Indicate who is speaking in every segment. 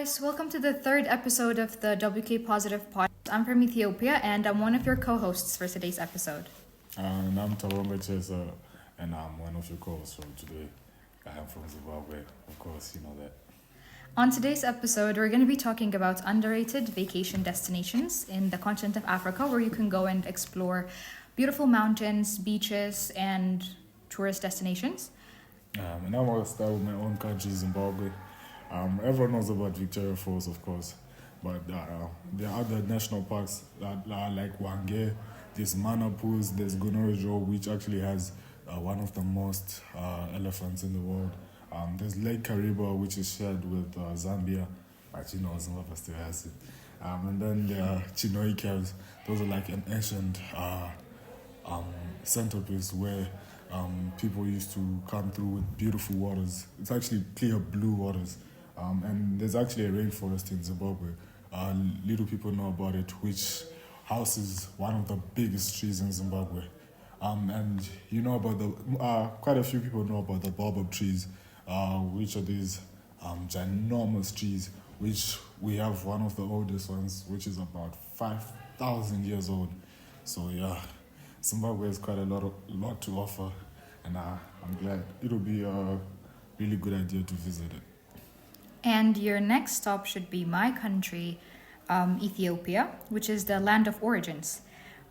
Speaker 1: guys, welcome to the third episode of the WK Positive Podcast. I'm from Ethiopia and I'm one of your co hosts for today's episode.
Speaker 2: And I'm Tawonga Chesa, and I'm one of your co-hosts from today. I am from Zimbabwe, of course, you know that.
Speaker 1: On today's episode, we're going to be talking about underrated vacation destinations in the continent of Africa where you can go and explore beautiful mountains, beaches, and tourist destinations.
Speaker 2: And I'm going to start with my own country, Zimbabwe. Everyone knows about Victoria Falls, of course, but there are other national parks that are like Hwange, there's Manapus, there's Gonorejo, which actually has one of the most elephants in the world. There's Lake Kariba, which is shared with Zambia, but you know, Zimbabwe still has it. And then there are Chinoi Caves. Those are like an ancient centerpiece where people used to come through with beautiful waters. It's actually clear blue waters. And there's actually a rainforest in Zimbabwe. Little people know about it, which houses one of the biggest trees in Zimbabwe. And you know about the, quite a few people know about the baobab trees, which are these ginormous trees, which we have one of the oldest ones, which is about 5,000 years old. So yeah, Zimbabwe has quite a lot to offer, and I'm glad it'll be a really good idea to visit it.
Speaker 1: And your next stop should be my country, Ethiopia, which is the land of origins.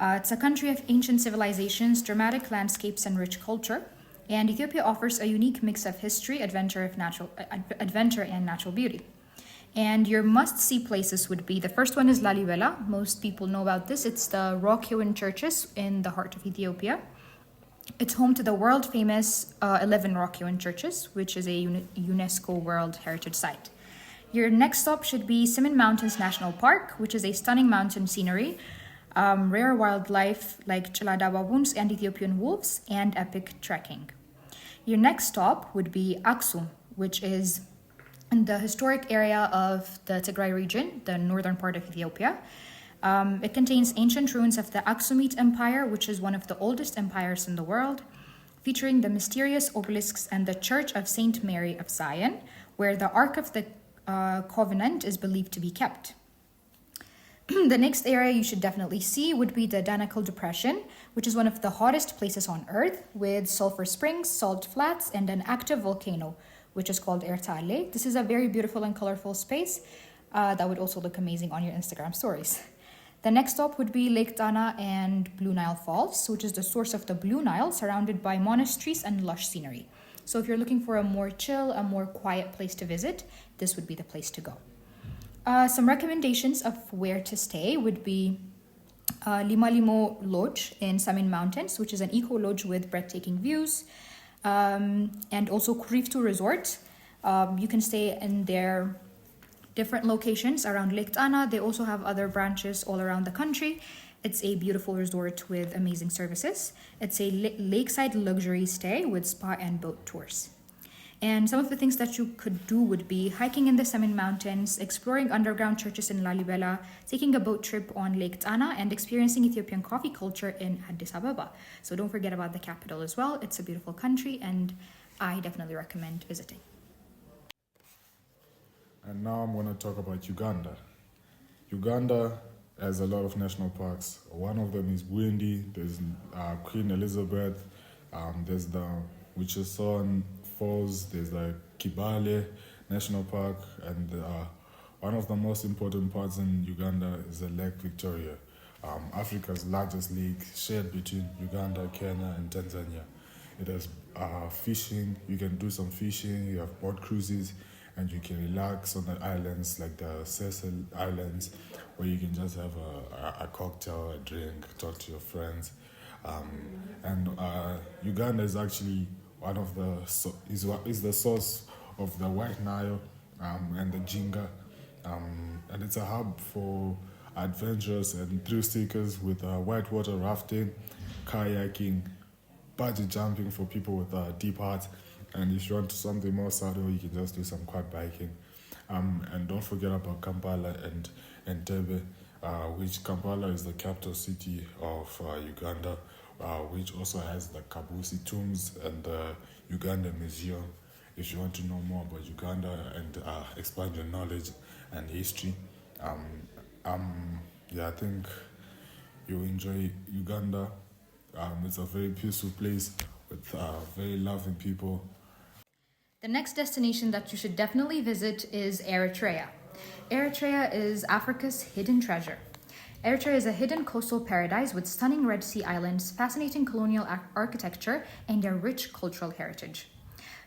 Speaker 1: It's a country of ancient civilizations, dramatic landscapes, and rich culture. And Ethiopia offers a unique mix of history, adventure, and natural beauty. And your must-see places would be, the first one is Lalibela. Most people know about this. It's the rock-hewn churches in the heart of Ethiopia. It's home to the world-famous 11 rock-hewn churches, which is a UNESCO World Heritage Site. Your next stop should be Simien Mountains National Park, which is a stunning mountain scenery, rare wildlife like Chelada baboons and Ethiopian wolves, and epic trekking. Your next stop would be Aksum, which is in the historic area of the Tigray region, the northern part of Ethiopia. It contains ancient ruins of the Aksumite Empire, which is one of the oldest empires in the world, featuring the mysterious obelisks and the Church of Saint Mary of Zion, where the Ark of the Covenant is believed to be kept. The next area you should definitely see would be the Danakil Depression, which is one of the hottest places on Earth, with sulfur springs, salt flats, and an active volcano, which is called Ertale. This is a very beautiful and colorful space that would also look amazing on your Instagram stories. The next stop would be Lake Tana and Blue Nile Falls, which is the source of the Blue Nile, surrounded by monasteries and lush scenery. So if you're looking for a more chill, a more quiet place to visit, this would be the place to go. Some recommendations of where to stay would be Lima Limo Lodge in Simien Mountains, which is an eco lodge with breathtaking views, and also Kuriftu Resort. You can stay in their different locations around Lake Tana. They also have other branches all around the country. It's a beautiful resort with amazing services. It's a lakeside luxury stay with spa and boat tours. And some of the things that you could do would be hiking in the Simien Mountains, exploring underground churches in Lalibela, taking a boat trip on Lake Tana, and experiencing Ethiopian coffee culture in Addis Ababa. So don't forget about the capital as well. It's a beautiful country, and I definitely recommend visiting.
Speaker 2: And now I'm going to talk about Uganda. Uganda has a lot of national parks. One of them is Bwindi, there's Queen Elizabeth, there's the Wichita Falls, there's the Kibale National Park, and one of the most important parts in Uganda is the Lake Victoria, Africa's largest lake shared between Uganda, Kenya, and Tanzania. It has fishing, you can do some fishing, you have boat cruises, and you can relax on the islands like the Cecil Islands, where you can just have a cocktail, a drink, talk to your friends. And Uganda is actually one of is the source of the White Nile and the Jinga, and it's a hub for adventurers and thrill seekers with whitewater rafting, kayaking, bungee jumping for people with deep hearts. And if you want something more subtle, you can just do some quad biking. And don't forget about Kampala and Entebbe, which Kampala is the capital city of Uganda, which also has the Kabusi tombs and the Uganda Museum. If you want to know more about Uganda and expand your knowledge and history. Um, yeah, I think you'll enjoy Uganda. It's a very peaceful place with very loving people.
Speaker 1: The next destination that you should definitely visit is Eritrea. Eritrea is Africa's hidden treasure. Eritrea is a hidden coastal paradise with stunning Red Sea islands, fascinating colonial architecture, and a rich cultural heritage.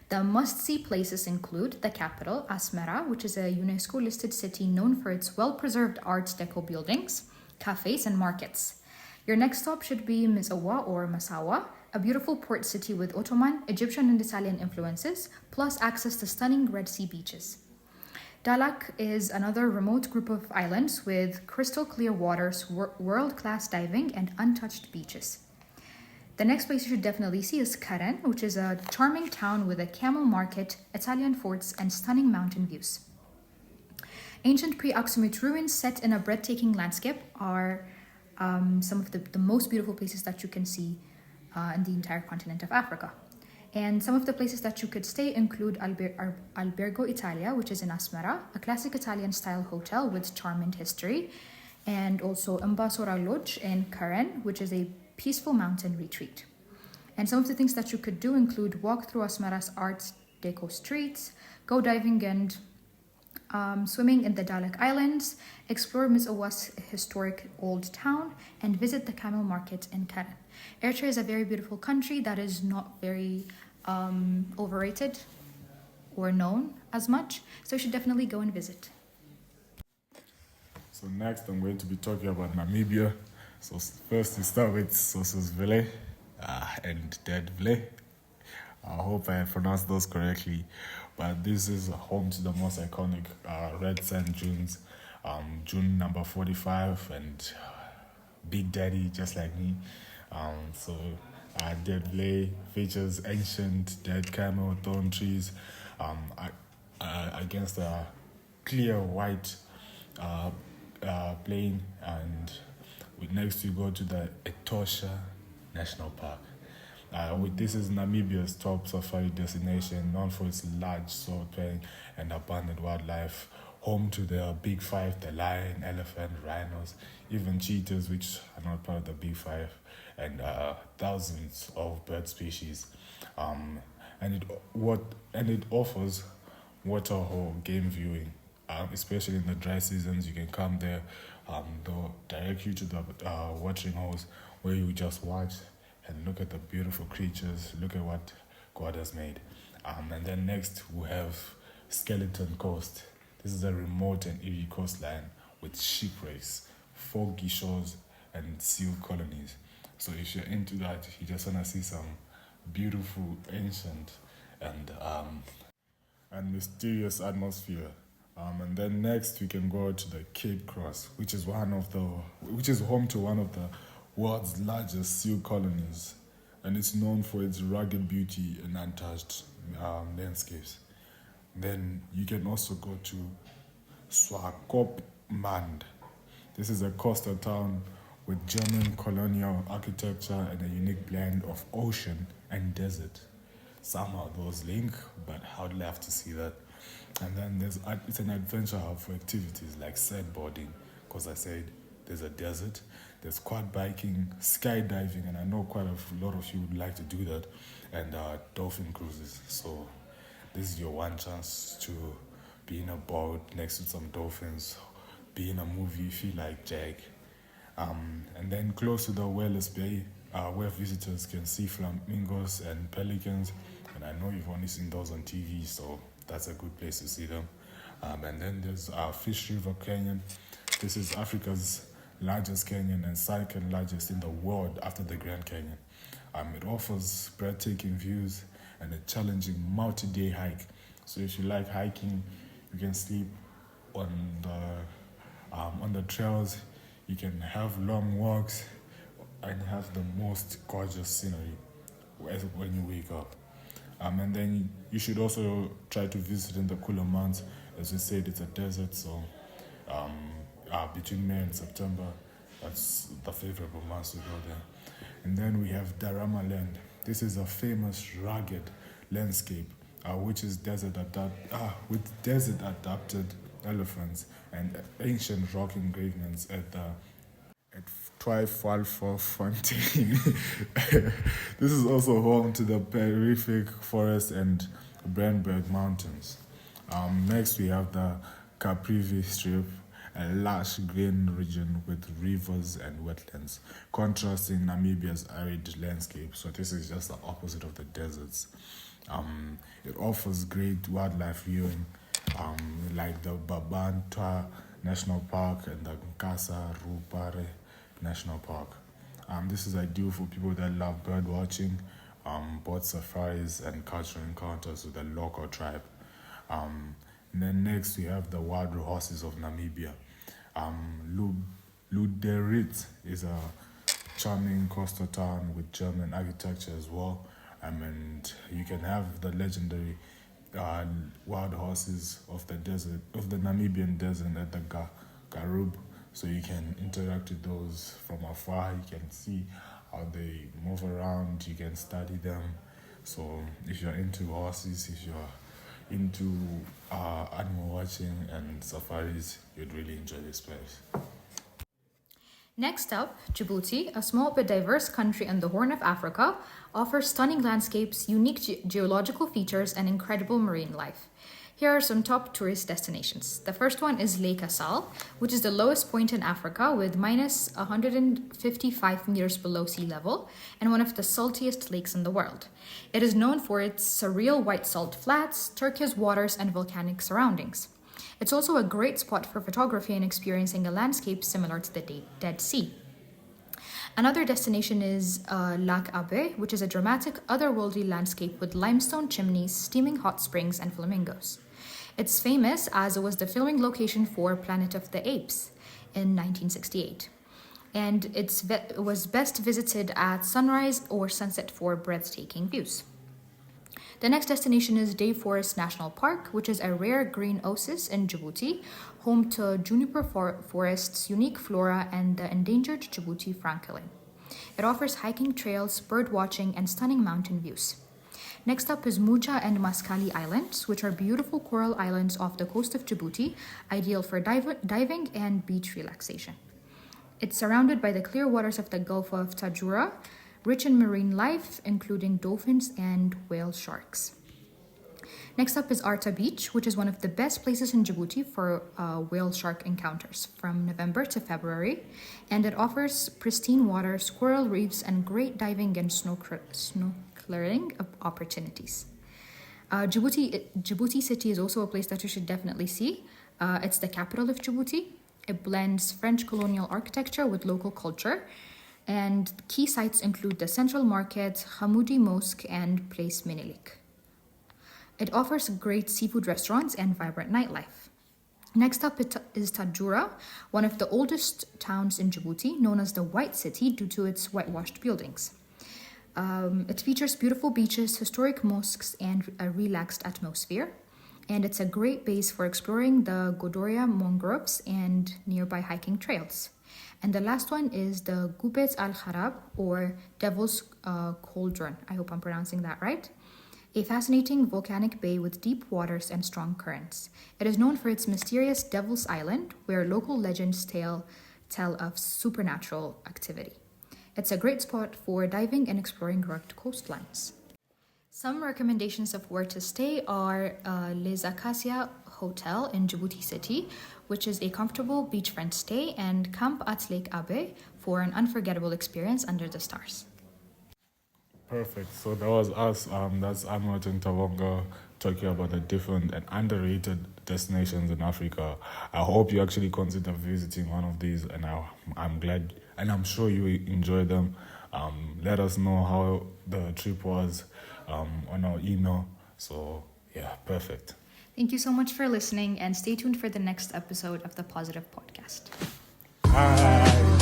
Speaker 1: The must see places include the capital, Asmara, which is a UNESCO listed city known for its well preserved Art Deco buildings, cafes, and markets. Your next stop should be Misawa or Masawa, a beautiful port city with Ottoman, Egyptian, and Italian influences, plus access to stunning Red Sea beaches. Dalak is another remote group of islands with crystal clear waters, world class diving, and untouched beaches. The next place you should definitely see is Karen, which is a charming town with a camel market, Italian forts, and stunning mountain views. Ancient pre-Aksumite ruins set in a breathtaking landscape are some of the most beautiful places that you can see in the entire continent of Africa. And some of the places that you could stay include Albergo Italia, which is in Asmara, a classic Italian-style hotel with charm and history, and also Mbasora Lodge in Karen, which is a peaceful mountain retreat. And some of the things that you could do include walk through Asmara's Art Deco streets, go diving and swimming in the Dalek Islands, explore Misawa's historic old town, and visit the camel market in Karen. Eritrea is a very beautiful country that is not very overrated or known as much, so you should definitely go and visit.
Speaker 2: So next I'm going to be talking about Namibia. So first we start with Sossusville and Deadville. I hope I pronounced those correctly, but this is home to the most iconic red sand dunes, Dune number 45 and Big Daddy, just like me. Deadville features ancient dead camel thorn trees against a clear white plain, and next we go to the Etosha National Park. This is Namibia's top safari destination, known for its large swordplay and abundant wildlife, home to the Big Five, the lion, elephant, rhinos, even cheetahs, which are not part of the Big Five, and thousands of bird species. And it offers waterhole game viewing, especially in the dry seasons. You can come there. They'll direct you to the watering holes where you just watch and look at the beautiful creatures, look at what God has made. And then next we have Skeleton Coast. This is a remote and eerie coastline with shipwrecks, foggy shores, and seal colonies. So if you're into that, you just want to see some beautiful, ancient, and mysterious atmosphere. And then next we can go to the Cape Cross, which is home to one of the world's largest seal colonies, and it's known for its rugged beauty and untouched landscapes. Then you can also go to Swakopmund. This is a coastal town with German colonial architecture and a unique blend of ocean and desert. Somehow those link, but I would love to see that. And then it's an adventure hub for activities like sandboarding, because I said there's a desert, there's quad biking, skydiving, and I know quite a lot of you would like to do that, and dolphin cruises. So this is your one chance to be in a boat next to some dolphins, be in a movie if you like Jack. And then close to the Wales Bay, where visitors can see flamingos and pelicans, and I know you've only seen those on TV, so that's a good place to see them. And then there's Fish River Canyon. This is Africa's largest canyon and second largest in the world after the Grand Canyon. It offers breathtaking views and a challenging multi-day hike. So if you like hiking, you can sleep on the trails. You can have long walks and have the most gorgeous scenery when you wake up. And then you should also try to visit in the cooler months. As we said, it's a desert, so between May and September, that's the favorable months to go there. And then we have Darama Land. This is a famous rugged landscape, which is with desert adapted elephants and ancient rock engravings at Twyfalfofontein. This is also home to the Perific Forest and Brandberg Mountains. Next, we have the Caprivi Strip, a lush green region with rivers and wetlands, contrasting Namibia's arid landscape. So this is just the opposite of the deserts. It offers great wildlife viewing, like the Babantwa National Park and the Nkasa Rupare National Park. This is ideal for people that love bird watching, boat safaris, and cultural encounters with the local tribe. Then next we have the wild horses of Namibia. Luderitz is a charming coastal town with German architecture as well. And you can have the legendary wild horses of the Namibian desert at the Garub. So you can interact with those from afar. You can see how they move around. You can study them. So if you're into horses, if you're into animal watching and safaris, you'd really enjoy this place.
Speaker 1: Next up, Djibouti, a small but diverse country on the Horn of Africa, offers stunning landscapes, unique geological features, and incredible marine life. Here are some top tourist destinations. The first one is Lake Assal, which is the lowest point in Africa with minus 155 meters below sea level and one of the saltiest lakes in the world. It is known for its surreal white salt flats, turquoise waters, and volcanic surroundings. It's also a great spot for photography and experiencing a landscape similar to the Dead Sea. Another destination is Lac Abe, which is a dramatic, otherworldly landscape with limestone chimneys, steaming hot springs, and flamingos. It's famous as it was the filming location for Planet of the Apes in 1968. And it was best visited at sunrise or sunset for breathtaking views. The next destination is Day Forest National Park, which is a rare green oasis in Djibouti, home to juniper forests, unique flora, and the endangered Djibouti francolin. It offers hiking trails, bird watching, and stunning mountain views. Next up is Muja and Maskali Islands, which are beautiful coral islands off the coast of Djibouti, ideal for diving and beach relaxation. It's surrounded by the clear waters of the Gulf of Tajura, rich in marine life, including dolphins and whale sharks. Next up is Arta Beach, which is one of the best places in Djibouti for whale shark encounters from November to February, and it offers pristine waters, coral reefs, and great diving and snorkeling opportunities. Djibouti City is also a place that you should definitely see. It's the capital of Djibouti. It blends French colonial architecture with local culture, and key sites include the Central Market, Hamoudi Mosque, and Place Minilik. It offers great seafood restaurants and vibrant nightlife. Next up is Tajura, one of the oldest towns in Djibouti, known as the White City due to its whitewashed buildings. It features beautiful beaches, historic mosques, and a relaxed atmosphere. And it's a great base for exploring the Godoria mangroves and nearby hiking trails. And the last one is the Gubet Al Kharab, or Devil's Cauldron. I hope I'm pronouncing that right. A fascinating volcanic bay with deep waters and strong currents. It is known for its mysterious Devil's Island, where local legends tell of supernatural activity. It's a great spot for diving and exploring rugged coastlines. Some recommendations of where to stay are Les Acacias Hotel in Djibouti City, which is a comfortable beachfront stay, and Camp at Lake Abe for an unforgettable experience under the stars.
Speaker 2: Perfect. So that was us. That's Amoat and Tavonga talking about the different and underrated destinations in Africa. I hope you actually consider visiting one of these, and I'm glad, and I'm sure you enjoy them. Let us know how the trip was on our email. So yeah, perfect.
Speaker 1: Thank you so much for listening, and stay tuned for the next episode of the Positive Podcast.
Speaker 2: Bye.